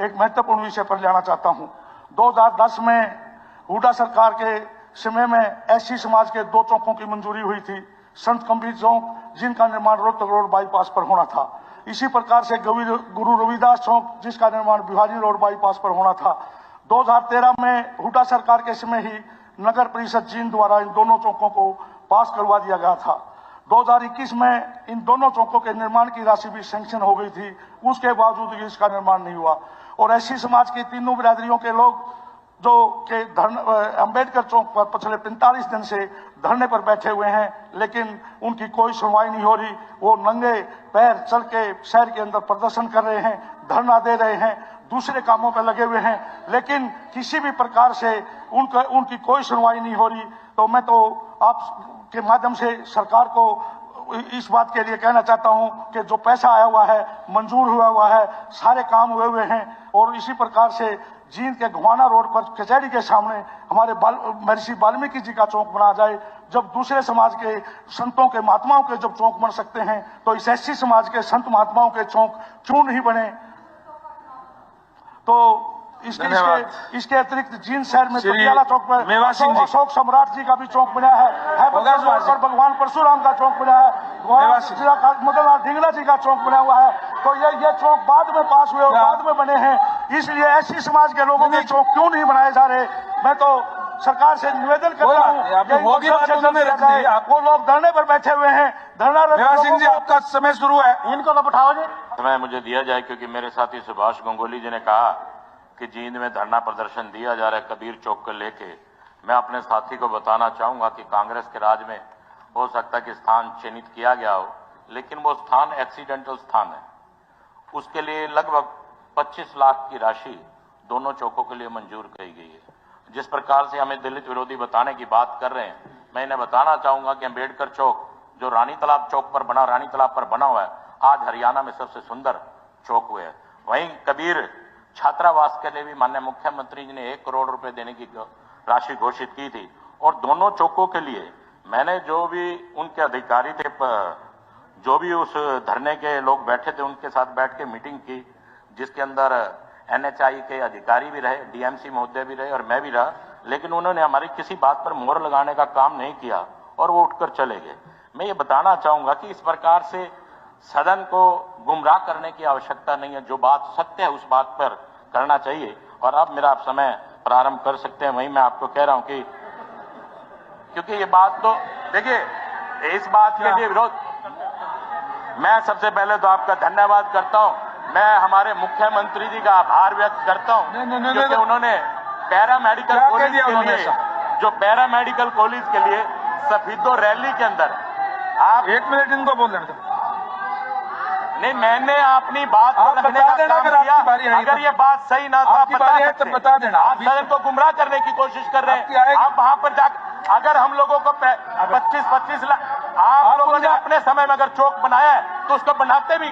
एक महत्वपूर्ण विषय पर जाना चाहता हूं। 2010 में हुड्डा सरकार के समय में एससी समाज के 2 चौकों की मंजूरी हुई थी, संत कबीर चौक, जिनका निर्माण रोहतक रोड बाईपास पर होना था। इसी प्रकार से गुरु रविदास चौक, जिसका निर्माण भिवानी रोड बाईपास पर होना था। 2013 में हुड्डा सरकार के समय ही नगर परिषद जींद द्वारा इन दोनों चौकों को पास करवा दिया गया था। 2021 में इन दोनों चौकों के निर्माण की राशि भी सैंक्शन हो गई थी, उसके बावजूद भी इसका निर्माण नहीं हुआ। और एससी समाज की तीनों बिरादरियों के लोग जो के अंबेडकर चौक पर पिछले 45 दिन से धरने पर बैठे हुए हैं, लेकिन उनकी कोई सुनवाई नहीं हो रही। वो नंगे पैर चल के शहर के अंदर प्रदर्शन कर रहे हैं, धरना दे रहे हैं, दूसरे कामों पर लगे हुए हैं, लेकिन किसी भी प्रकार से उनकी कोई सुनवाई नहीं हो रही। तो मैं तो आप के माध्यम से सरकार को इस बात के लिए कहना चाहता हूं कि जो पैसा आया हुआ है, मंजूर हुआ है, सारे काम हुए हुए हैं, और इसी प्रकार से जींद के घुमाना रोड पर कचहरी के सामने हमारे महर्षि वाल्मीकि जी का चौक बना जाए। जब दूसरे समाज के संतों के महात्माओं के जब चौक बन सकते हैं, तो इस एससी समाज के संत महात्माओं के चौक क्यों नहीं बने? तो इसके अतिरिक्त जींद शहर में पटियाला चौक पर अशोक सम्राट जी का भी चौक बना है, पर भगवान परशुराम का चौक बना है, मदनलाल ढींगरा जी का चौक बना हुआ है। तो ये चौक बाद में पास हुए और बाद में बने हैं, इसलिए ऐसी समाज के लोगों के चौक क्यों नहीं बनाए जा रहे? मैं तो सरकार से निवेदन करता हूँ, वो लोग धरने पर बैठे हुए हैं, धरना सिंह जी आपका समय शुरू है, इनको तो बैठाओ जी। समय मुझे दिया जाए, क्योंकि मेरे साथी सुभाष गंगोली जी ने कहा कि जींद में धरना प्रदर्शन दिया जा रहा है कबीर चौक को लेके। मैं अपने साथी को बताना चाहूंगा कि कांग्रेस के राज में हो सकता है कि स्थान चयनित किया गया हो, लेकिन वो स्थान एक्सीडेंटल स्थान है। उसके लिए लगभग 25 लाख की राशि दोनों चौकों के लिए मंजूर की गई है। जिस प्रकार से हमें दलित विरोधी बताने की बात कर रहे हैं, मैं इन्हें बताना चाहूंगा कि अम्बेडकर चौक जो रानी तालाब चौक पर बना, रानी तालाब पर बना हुआ है, आज हरियाणा में सबसे सुंदर चौक हुए है। वहीं कबीर छात्रावास के लिए भी माननीय मुख्यमंत्री जी ने 1 करोड़ रुपए देने की राशि घोषित की थी। और दोनों चौकों के लिए मैंने जो भी उनके अधिकारी थे, जो भी उस धरने के लोग बैठे थे, उनके साथ बैठ के मीटिंग की, जिसके अंदर एनएचआई के अधिकारी भी रहे, डीएमसी महोदय भी रहे और मैं भी रहा, लेकिन उन्होंने हमारी किसी बात पर मोहर लगाने का काम नहीं किया और वो उठकर चले गए। मैं ये बताना चाहूंगा कि इस प्रकार से सदन को गुमराह करने की आवश्यकता नहीं है। जो बात सत्य है उस बात पर करना चाहिए। और अब मेरा आप समय प्रारंभ कर सकते हैं। वहीं मैं आपको कह रहा हूं कि क्योंकि ये बात तो देखिए, इस बात के लिए विरोध, मैं सबसे पहले तो आपका धन्यवाद करता हूं। मैं हमारे मुख्यमंत्री जी का आभार व्यक्त करता हूं, क्योंकि उन्होंने पैरामेडिकल कॉलेज के लिए, जो पैरामेडिकल कॉलेज के लिए सफीदो रैली के अंदर आप 1 मिनट इनको बोल लें। नहीं, मैंने अपनी बात को रखने का काम किया। अगर ये बात सही ना तो आप बता देना। आप सदन को गुमराह करने की कोशिश कर रहे हैं। आप वहां पर जाकर, अगर हम लोगों को 25-25 लाख, आप लोगों ने अपने समय में अगर चौक बनाया है तो उसको बनाते भी